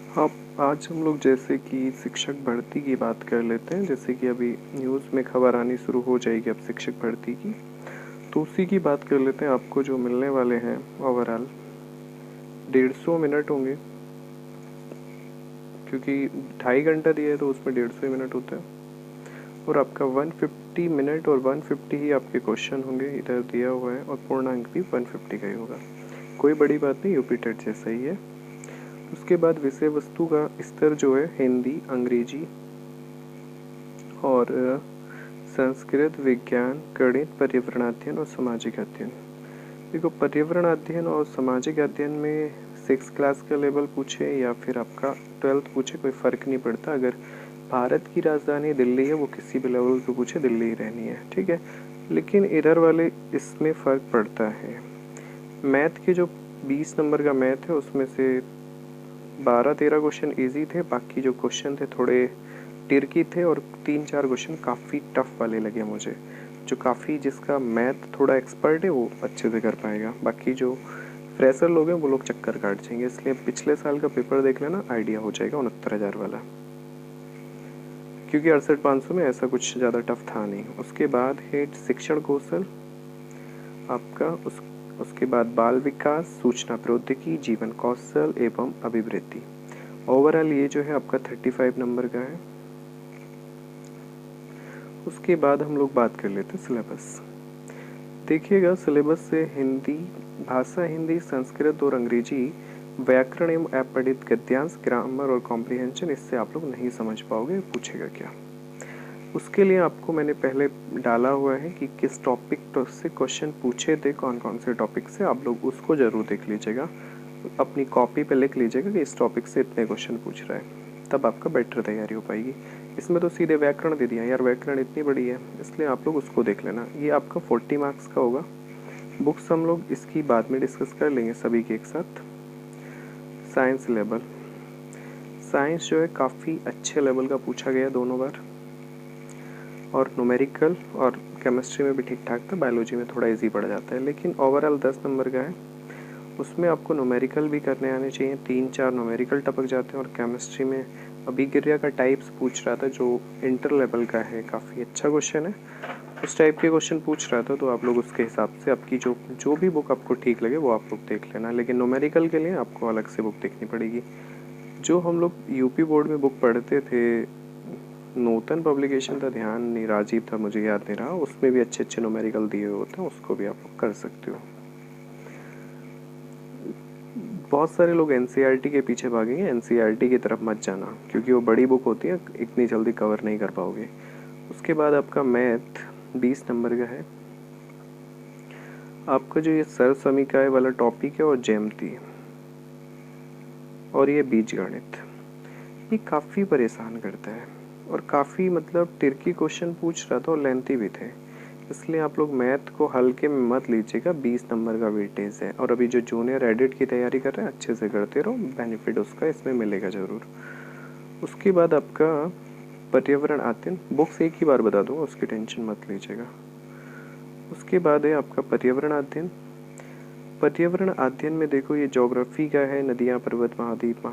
आप आज हम लोग जैसे कि शिक्षक भर्ती की बात कर लेते हैं। जैसे कि अभी न्यूज़ में खबर आनी शुरू हो जाएगी अब शिक्षक भर्ती की, तो उसी की बात कर लेते हैं। आपको जो मिलने वाले हैं ओवरऑल 150 मिनट होंगे, क्योंकि 2.5 घंटा दिया है तो उसमें 150 मिनट होता है। और आपका 150 मिनट और 150 ही आपके क्वेश्चन होंगे, इधर दिया हुआ है। और पूर्णांक भी 150 का ही होगा, कोई बड़ी बात नहीं, यूपी टेट जैसा ही है। उसके बाद विषय वस्तु का स्तर जो है हिंदी, अंग्रेजी और संस्कृत, विज्ञान, गणित, पर्यावरण अध्ययन और सामाजिक अध्ययन। देखो, पर्यावरण अध्ययन और सामाजिक अध्ययन में 6 क्लास का लेवल पूछे या फिर आपका 12th पूछे, कोई फ़र्क नहीं पड़ता। अगर भारत की राजधानी दिल्ली है, वो किसी भी लेवल पे पूछे दिल्ली ही रहनी है, ठीक है। लेकिन इधर वाले इसमें फ़र्क पड़ता है। मैथ के जो 20 नंबर का मैथ है, उसमें से 12-13 क्वेश्चन ईजी थे, बाकी जो क्वेश्चन थे थोड़े ट्रिकी थे। और 3-4 क्वेश्चन काफ़ी टफ वाले लगे मुझे। जो काफ़ी जिसका मैथ थोड़ा एक्सपर्ट है वो अच्छे से कर पाएगा, बाकी जो फ्रेशर लोग हैं वो लोग चक्कर काट जाएंगे। इसलिए पिछले साल का पेपर देख लेना, आइडिया हो जाएगा 69,000 वाला, क्योंकि 68,500 में ऐसा कुछ ज़्यादा टफ था नहीं। उसके बाद है शिक्षण कौशल आपका, उसके बाद बाल विकास, सूचना प्रौद्योगिकी, जीवन कौशल एवं अभिवृद्धि। ओवरऑल ये जो है आपका 35 नंबर का है। उसके बाद हम लोग बात कर लेते हैं सिलेबस। देखिएगा, सिलेबस से हिंदी भाषा, हिंदी, संस्कृत और अंग्रेजी, व्याकरण एवं अपठित गद्यांश, ग्रामर और कॉम्प्रिहेंशन, इससे आप लोग नहीं समझ पाओगे पूछेगा क्या। उसके लिए आपको मैंने पहले डाला हुआ है कि किस टॉपिक से क्वेश्चन पूछे थे, कौन कौन से टॉपिक से। आप लोग उसको ज़रूर देख लीजिएगा, अपनी कॉपी पे लिख लीजिएगा कि इस टॉपिक से इतने क्वेश्चन पूछ रहा है, तब आपका बेटर तैयारी हो पाएगी। इसमें तो सीधे व्याकरण दे दिया यार, व्याकरण इतनी बड़ी है, इसलिए आप लोग उसको देख लेना। ये आपका 40 मार्क्स का होगा। बुक्स हम लोग इसकी बाद में डिस्कस कर लेंगे सभी के एक साथ। साइंस लेवल, साइंस जो है काफ़ी अच्छे लेवल का पूछा गया दोनों बार। और न्यूमेरिकल और केमिस्ट्री में भी ठीक ठाक था, बायोलॉजी में थोड़ा इजी पड़ जाता है, लेकिन ओवरऑल 10 नंबर का है। उसमें आपको न्यूमेरिकल भी करने आने चाहिए, 3-4 न्यूमेरिकल टपक जाते हैं। और केमिस्ट्री में अभिक्रिया का टाइप्स पूछ रहा था, जो इंटर लेवल का है, काफ़ी अच्छा क्वेश्चन है। उस टाइप के क्वेश्चन पूछ रहा था, तो आप लोग उसके हिसाब से आपकी जो भी बुक आपको ठीक लगे वो आप लोग देख लेना। लेकिन न्यूमेरिकल के लिए आपको अलग से बुक देखनी पड़ेगी। जो हम लोग यूपी बोर्ड में बुक पढ़ते थे, नूतन पब्लिकेशन था, ध्यान नहीं, राजीव था, मुझे याद नहीं रहा, उसमें भी अच्छे अच्छे न्यूमेरिकल दिए हुए होते हैं, उसको भी आप लोग कर सकते हो। बहुत सारे लोग एनसीईआरटी के पीछे भागेंगे, एनसीईआरटी की तरफ मत जाना, क्योंकि वो बड़ी बुक होती है, इतनी जल्दी कवर नहीं कर पाओगे। उसके बाद आपका मैथ 20 नंबर का है। आपका जो ये सर्व समीकरण वाला टॉपिक है और ज्यामिति और ये बीजगणित, ये काफ़ी परेशान करता है और काफ़ी मतलब ट्रिकी क्वेश्चन पूछ रहा था और लेंथी भी थे। इसलिए आप लोग मैथ को हल्के में मत लीजिएगा, 20 नंबर का वेटेज है। और अभी जो जूनियर एडिट की तैयारी कर रहे हैं, अच्छे से करते रहो, बेनिफिट उसका इसमें मिलेगा ज़रूर। उसके बाद आपका पर्यावरण अध्ययन, बुक्स एक ही बार बता दूँगा, उसकी टेंशन मत लीजिएगा। उसके बाद है आपका पर्यावरण अध्ययन। पर्यावरण अध्ययन में देखो, ये ज्योग्राफी का है, नदियाँ, पर्वत, महाद्वीप,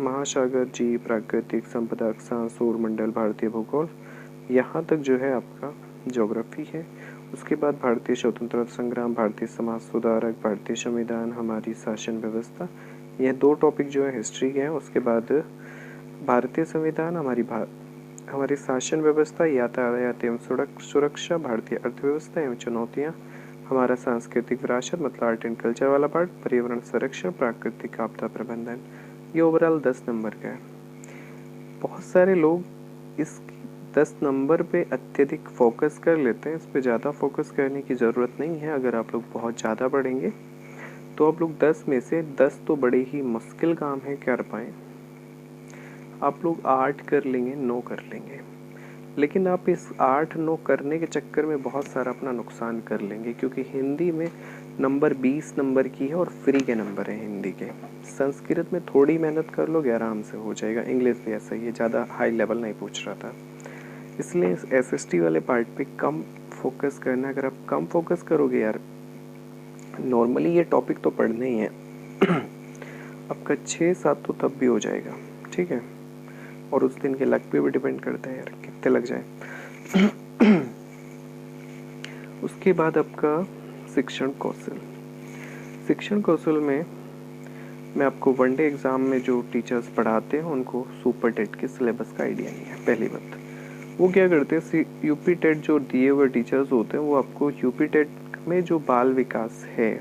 महासागर, जीव, प्राकृतिक संपदा, अक्षांश, सौरमंडल, भारतीय भूगोल, यहाँ तक जो है आपका ज्योग्राफी है। उसके बाद भारतीय स्वतंत्रता संग्राम, भारतीय समाज सुधारक, भारतीय संविधान, हमारी शासन व्यवस्था, यह 2 टॉपिक जो है हिस्ट्री के हैं। उसके बाद भारतीय संविधान, हमारी शासन व्यवस्था, यातायात एवं सड़क सुरक्षा, भारतीय अर्थव्यवस्था एवं चुनौतियाँ, हमारा सांस्कृतिक विरासत मतलब आर्ट एंड कल्चर वाला पार्ट, पर्यावरण संरक्षण, प्राकृतिक आपदा प्रबंधन। ये ओवरऑल 10 नंबर का है। बहुत सारे लोग इस 10 नंबर पे अत्यधिक फोकस कर लेते हैं, इस पे ज़्यादा फोकस करने की ज़रूरत नहीं है। अगर आप लोग बहुत ज़्यादा पढ़ेंगे तो आप लोग 10 में से 10 तो बड़े ही मुश्किल काम है कर पाएँ। आप लोग 8 कर लेंगे, 9 कर लेंगे, लेकिन आप इस 8-9 करने के चक्कर में बहुत सारा अपना नुकसान कर लेंगे, क्योंकि हिंदी में नंबर 20 नंबर की है और फ्री के नंबर हैं हिंदी के। संस्कृत में थोड़ी मेहनत कर लोगे, आराम से हो जाएगा। इंग्लिश भी ऐसा ही है, ज़्यादा हाई लेवल नहीं पूछ रहा था, इसलिए इस एसएसटी वाले पार्ट पे कम फोकस करना। अगर आप कम फोकस करोगे यार, नॉर्मली ये टॉपिक तो पढ़ने ही है आपका 6-7 तो तब भी हो जाएगा, ठीक है, और उस दिन के लक पे भी डिपेंड करता है यार कितने लग जाए। उसके बाद आपका शिक्षण कौशल। शिक्षण कौशल में मैं आपको वनडे एग्ज़ाम में जो टीचर्स पढ़ाते हैं उनको सुपर टेट के सिलेबस का आइडिया नहीं है। पहली बात, वो क्या करते हैं, यूपी टेट जो दिए हुए टीचर्स होते हैं वो आपको यूपी टेट में जो बाल विकास है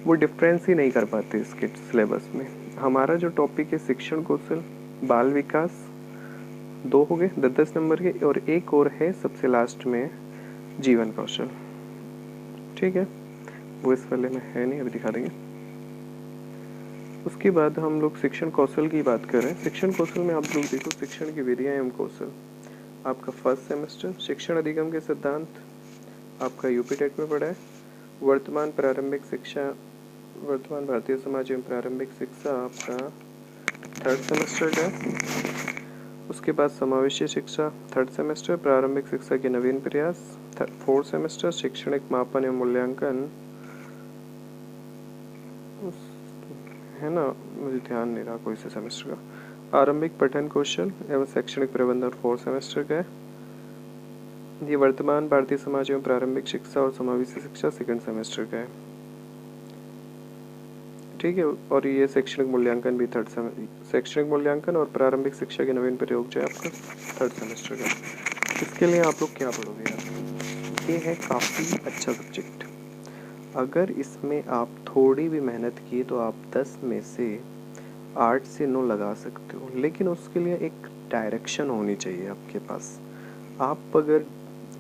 वो डिफरेंस ही नहीं कर पाते इसके सिलेबस में। हमारा जो टॉपिक है शिक्षण कौशल, बाल विकास, 2 हो गए 10-10 नंबर के, और एक और है सबसे लास्ट में जीवन कौशल। ठीक है, वो इस वाले में है नहीं, अभी दिखा देंगे। उसके बाद हम लोग शिक्षण कौशल की बात कर रहे हैं। शिक्षण कौशल में आप लोग देखो, शिक्षण की विधियाँ एवं कौशल आपका फर्स्ट सेमेस्टर, शिक्षण अधिगम के सिद्धांत आपका यूपी टेट में पढ़ा है। वर्तमान प्रारंभिक शिक्षा, वर्तमान भारतीय समाज एवं प्रारंभिक शिक्षा आपका 3rd सेमेस्टर का। उसके बाद समावेशी शिक्षा 3rd सेमेस्टर, प्रारंभिक शिक्षा के नवीन प्रयास 4th सेमेस्टर, शैक्षणिक मापन एवं मूल्यांकन है ना, मुझे ध्यान नहीं रहा कोई से सेमेस्टर का। आरंभिक पठन कौशल एवं शैक्षणिक प्रबंधन 4th सेमेस्टर का है। ये वर्तमान भारतीय समाज एवं प्रारंभिक शिक्षा और समावेशी शिक्षा 2nd सेमेस्टर का है। ठीक है, और ये शैक्षणिक मूल्यांकन भी शैक्षणिक मूल्यांकन और प्रारंभिक शिक्षा के नवीन प्रयोग जो है आपका 3rd सेमेस्टर का। इसके लिए आप लोग क्या पढ़ोगे यार, ये है काफ़ी अच्छा सब्जेक्ट। अगर इसमें आप थोड़ी भी मेहनत की तो आप 10 में से 8 से 9 लगा सकते हो, लेकिन उसके लिए एक डायरेक्शन होनी चाहिए आपके पास। आप अगर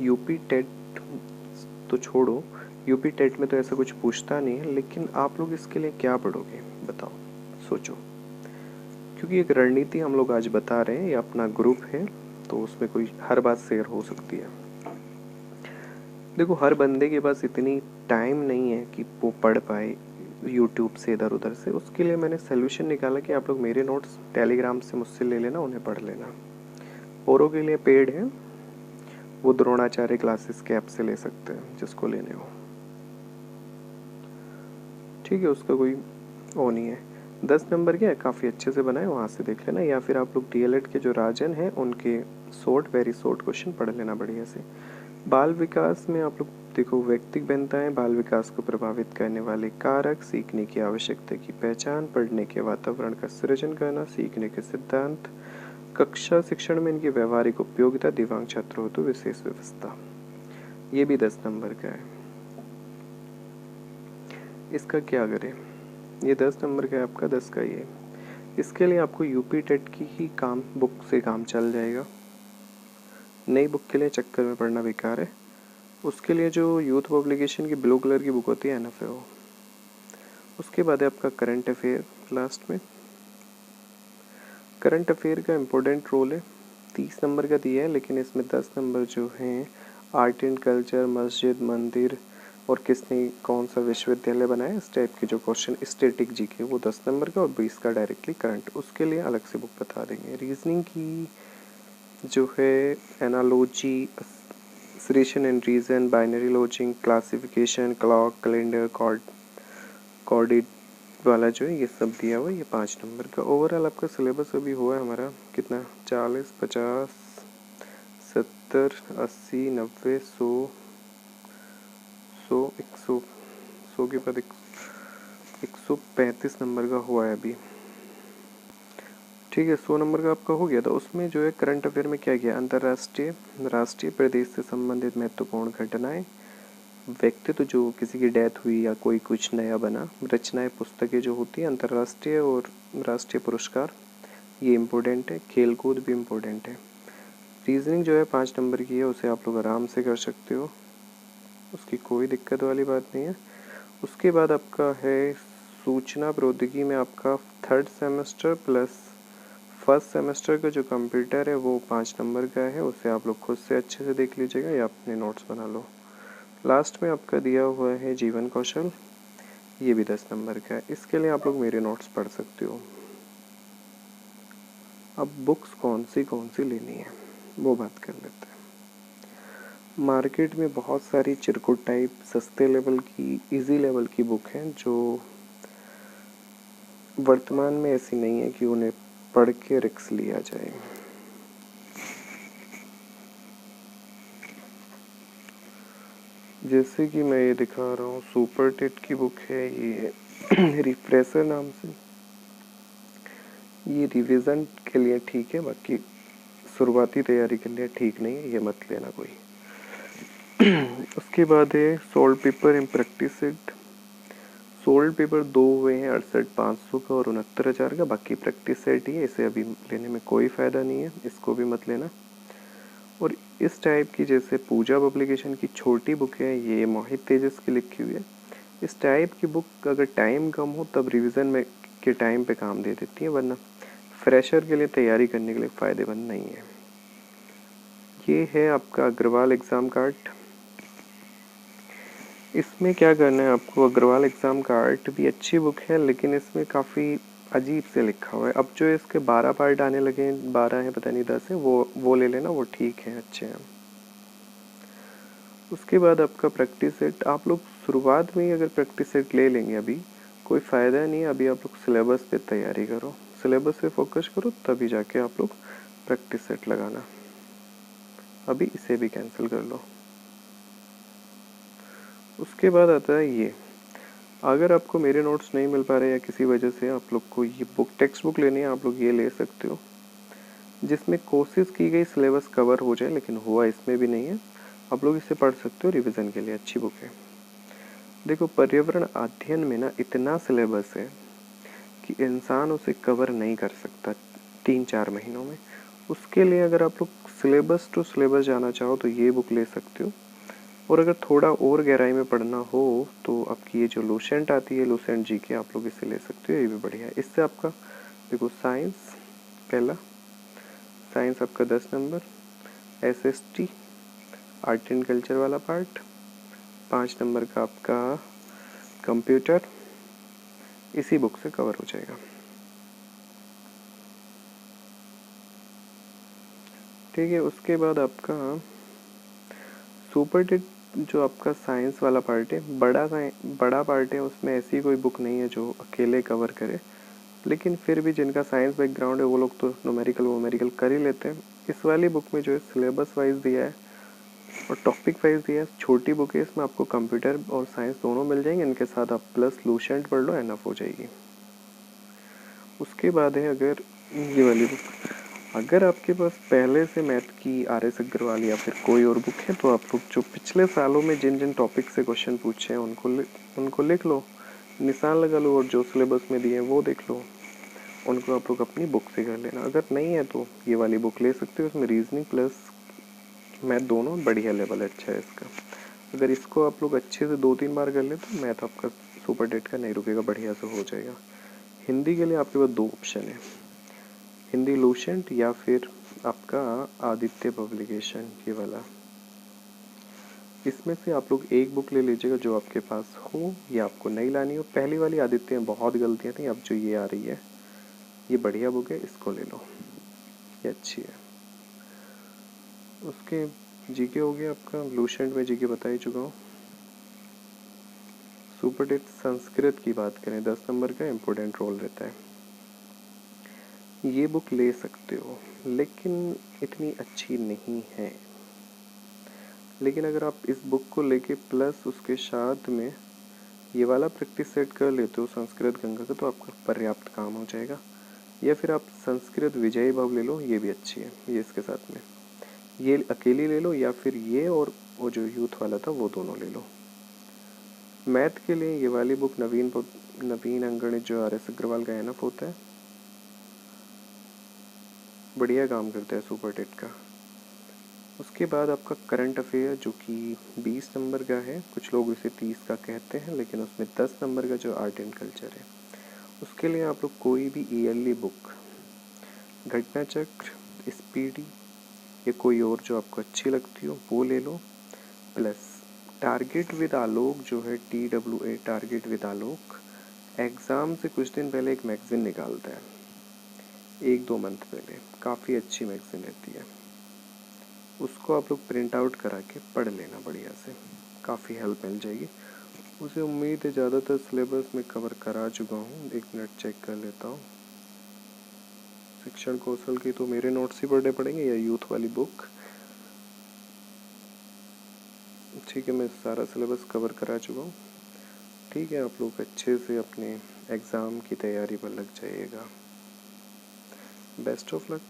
यूपी टेट तो छोड़ो, यूपी टेट में तो ऐसा कुछ पूछता नहीं है, लेकिन आप लोग इसके लिए क्या पढ़ोगे बताओ, सोचो। क्योंकि एक रणनीति हम लोग आज बता रहे हैं, ये अपना ग्रुप है तो उसमें कोई हर बात शेयर हो सकती है। देखो, हर बंदे के पास इतनी टाइम नहीं है कि वो पढ़ पाए यूट्यूब से इधर उधर से। उसके लिए मैंने सोल्यूशन निकाला कि आप लोग मेरे नोट्स टेलीग्राम से मुझसे ले लेना, उन्हें पढ़ लेना। औरों के लिए पेड है, वो द्रोणाचार्य क्लासेस के ऐप से ले सकते हैं जिसको लेने हो। ठीक है, उसका कोई वो नहीं है। 10 नंबर के काफ़ी अच्छे से बनाए, वहाँ से देख लेना, या फिर आप लोग डीएलएड के जो राजन हैं उनके वेरी शॉर्ट क्वेश्चन पढ़ लेना बढ़िया से। बाल विकास में आप लोग देखो, व्यक्तिगत भिन्नताएं, बाल विकास को प्रभावित करने वाले कारक, सीखने की आवश्यकता की पहचान, पढ़ने के वातावरण का सृजन करना, सीखने के सिद्धांत, कक्षा शिक्षण में इनकी व्यवहारिक उपयोगिता, दिव्यांग छात्रों हेतु विशेष व्यवस्था, ये भी 10 नंबर का है। इसका क्या करें, ये 10 नंबर का है आपका, 10 का ये। इसके लिए आपको यूपी टेट की ही बुक से काम चल जाएगा। नई बुक के लिए चक्कर में पढ़ना बेकार है। उसके लिए जो यूथ पब्लिकेशन की ब्लू कलर की बुक होती है ना, फिर वो। उसके बाद है आपका करंट अफेयर लास्ट में। करंट अफेयर का इम्पोर्टेंट रोल है, 30 नंबर का दिया है, लेकिन इसमें 10 नंबर जो हैं आर्ट एंड कल्चर, मस्जिद, मंदिर और किसने कौन सा विश्वविद्यालय बनाया, इस टाइप के जो क्वेश्चन स्टैटिक जी के, वो 10 नंबर का, और 20 का डायरेक्टली करंट। उसके लिए अलग से बुक बता देंगे। रीजनिंग की जो है analogy, assertion and reason, binary logic, classification, clock, calendar, कॉर्डिट वाला जो है ये सब दिया हुआ है, ये 5 नंबर का। ओवरऑल आपका सिलेबस अभी हुआ है हमारा कितना, 40, 50, 70, 80, 90, 100, 100 के बाद 135 नंबर का हुआ है अभी। ठीक है, 100 नंबर का आपका हो गया था। उसमें जो है करंट अफेयर में क्या किया, अंतर्राष्ट्रीय, राष्ट्रीय, प्रदेश से संबंधित महत्वपूर्ण घटनाएं, व्यक्तित्व जो किसी की डेथ हुई या कोई कुछ नया बना, रचनाएं, पुस्तकें जो होती हैं, अंतर्राष्ट्रीय और राष्ट्रीय पुरस्कार, ये इम्पोर्टेंट है। खेल कूद भी इम्पोर्टेंट है। रीजनिंग जो है 5 नंबर की है, उसे आप लोग आराम से कर सकते हो, उसकी कोई दिक्कत वाली बात नहीं है। उसके बाद आपका है सूचना प्रौद्योगिकी में आपका 3rd semester plus 1st semester का जो कंप्यूटर है वो 5 नंबर का है, उसे आप लोग खुद से अच्छे से देख लीजिएगा या अपने नोट्स बना लो। लास्ट में आपका दिया हुआ है जीवन कौशल, ये भी 10 नंबर का है। इसके लिए आप लोग मेरे नोट्स पढ़ सकते हो। अब बुक्स कौन सी लेनी है वो बात कर लेते हैं। मार्केट में बहुत सारी चिरकुट टाइप, सस्ते लेवल की, इजी लेवल की बुक हैं जो वर्तमान में ऐसी नहीं है कि उन्हें पढ़ के रिक्स लिया जाए। जैसे कि मैं ये दिखा रहा हूँ, सुपर टेट की बुक है ये रिफ्रेशर नाम से। ये रिवीजन के लिए ठीक है, बाकी शुरुआती तैयारी के लिए ठीक नहीं है, ये मत लेना कोई। उसके बाद है solved paper in practice set. Solved paper 2 हुए हैं, 68,500 का और 69,000 का। बाकी प्रैक्टिस सेट ही है, इसे अभी लेने में कोई फ़ायदा नहीं है, इसको भी मत लेना। और इस टाइप की जैसे पूजा पब्लिकेशन की छोटी बुक है, ये मोहित तेजस की लिखी हुई है। इस टाइप की बुक अगर टाइम कम हो तब रिवीजन में के टाइम पे काम दे देती है, वरना फ्रेशर के लिए तैयारी करने के लिए फ़ायदेमंद नहीं है। ये है आपका अग्रवाल एग्ज़ाम कार्ड। इसमें क्या करना है आपको, अग्रवाल एग्ज़ाम कार्ड भी अच्छी बुक है, लेकिन इसमें काफ़ी अजीब से लिखा हुआ है। अब जो इसके 12 पार्ट आने लगे हैं, 12 हैं पता नहीं 10 है, वो ले लेना, वो ठीक है, अच्छे हैं। उसके बाद आपका प्रैक्टिस सेट, आप लोग शुरुआत में ही अगर प्रैक्टिस सेट ले लेंगे अभी कोई फ़ायदा नहीं है। अभी आप लोग सिलेबस पे तैयारी करो, सिलेबस पे फोकस करो, तभी जाके आप लोग प्रैक्टिस सेट लगाना। अभी इसे भी कैंसिल कर लो। उसके बाद आता है ये, अगर आपको मेरे नोट्स नहीं मिल पा रहे या किसी वजह से आप लोग को ये बुक टेक्स्ट बुक लेनी है, आप लोग ये ले सकते हो, जिसमें कोशिश की गई सिलेबस कवर हो जाए, लेकिन हुआ इसमें भी नहीं है। आप लोग इसे पढ़ सकते हो, रिवीजन के लिए अच्छी बुक है। देखो, पर्यावरण अध्ययन में ना इतना सिलेबस है कि इंसान उसे कवर नहीं कर सकता 3-4 महीनों में। उसके लिए अगर आप लोग सिलेबस टू सिलेबस जाना चाहो तो ये बुक ले सकते हो। और अगर थोड़ा और गहराई में पढ़ना हो तो आपकी ये जो लूसेंट आती है, लूसेंट जी के, आप लोग इसे ले सकते हो, ये भी बढ़िया है। इससे आपका देखो साइंस पहला, साइंस आपका 10 number, SST art and culture वाला पार्ट 5 नंबर का आपका कंप्यूटर, इसी बुक से कवर हो जाएगा। ठीक है। उसके बाद आपका सुपर टेट जो आपका साइंस वाला पार्ट है, बड़ा पार्ट है, उसमें ऐसी कोई बुक नहीं है जो अकेले कवर करे, लेकिन फिर भी जिनका साइंस बैकग्राउंड है वो लोग तो न्यूमेरिकल कर ही लेते हैं। इस वाली बुक में जो है सिलेबस वाइज दिया है और टॉपिक वाइज दिया है, छोटी बुक है, इसमें आपको कंप्यूटर और साइंस दोनों मिल जाएंगे। इनके साथ आप प्लस लूसेंट पढ़ लो, एनफ हो जाएगी। उसके बाद है अगर ये वाली बुक, अगर आपके पास पहले से मैथ की RS अग्रवाल या फिर कोई और बुक है तो आप लोग जो पिछले सालों में जिन जिन टॉपिक से क्वेश्चन पूछे हैं उनको लिख लो, निशान लगा लो, और जो सिलेबस में दिए हैं वो देख लो, उनको आप लोग अपनी बुक से कर लेना। अगर नहीं है तो ये वाली बुक ले सकते हो, इसमें रीजनिंग प्लस मैथ दोनों बढ़िया लेवल अच्छा है इसका। अगर इसको आप लोग अच्छे से 2-3 बार कर ले तो मैथ आपका सुपर टेट का नहीं रुकेगा, बढ़िया से हो जाएगा। हिंदी के लिए आपके पास 2 ऑप्शन है, हिंदी लूसेंट या फिर आपका आदित्य पब्लिकेशन, ये वाला। इसमें से आप लोग एक बुक ले लीजिएगा जो आपके पास हो या आपको नहीं लानी हो। पहली वाली आदित्य में बहुत गलतियाँ थी, अब जो ये आ रही है ये बढ़िया बुक है, इसको ले लो, ये अच्छी है। उसके जीके हो गया आपका, लूसेंट में जीके बता ही चुका हूँ। सुपर टेट संस्कृत की बात करें, 10 नंबर का इम्पोर्टेंट रोल रहता है। ये बुक ले सकते हो, लेकिन इतनी अच्छी नहीं है। लेकिन अगर आप इस बुक को लेके प्लस उसके साथ में ये वाला प्रैक्टिस सेट कर लेते हो संस्कृत गंगा का, तो आपका पर्याप्त काम हो जाएगा। या फिर आप संस्कृत विजयी भव ले लो, ये भी अच्छी है, ये इसके साथ में ये अकेली ले लो, या फिर ये और वो जो यूथ वाला था वो दोनों ले लो। मैथ के लिए ये वाली बुक नवीन अंगणित जो RS अग्रवाल का एनफ होता है, बढ़िया काम करता है सुपर टेट का। उसके बाद आपका करंट अफेयर जो कि 20 नंबर का है, कुछ लोग इसे 30 का कहते हैं, लेकिन उसमें 10 नंबर का जो आर्ट एंड कल्चर है, उसके लिए आप लोग कोई भी ईयरली बुक, घटना चक्र, स्पीडी या कोई और जो आपको अच्छी लगती हो वो ले लो। प्लस टारगेट विद आलोक जो है, TWA target with Alok, exam से कुछ दिन पहले एक मैगज़ीन निकालता है, 1-2 मंथ पहले, काफ़ी अच्छी मैगज़ीन रहती है, उसको आप लोग प्रिंट आउट करा के पढ़ लेना, बढ़िया से काफ़ी हेल्प मिल जाएगी। मुझे उम्मीद है ज़्यादातर, सिलेबस में कवर करा चुका हूँ। 1 मिनट चेक कर लेता हूँ। शिक्षण कौशल की तो मेरे नोट्स ही पढ़ने पड़ेंगे या यूथ वाली बुक? ठीक है, मैं सारा सिलेबस कवर करा चुका हूँ। ठीक है, आप लोग अच्छे से अपने एग्ज़ाम की तैयारी पर लग जाइएगा। Best of luck.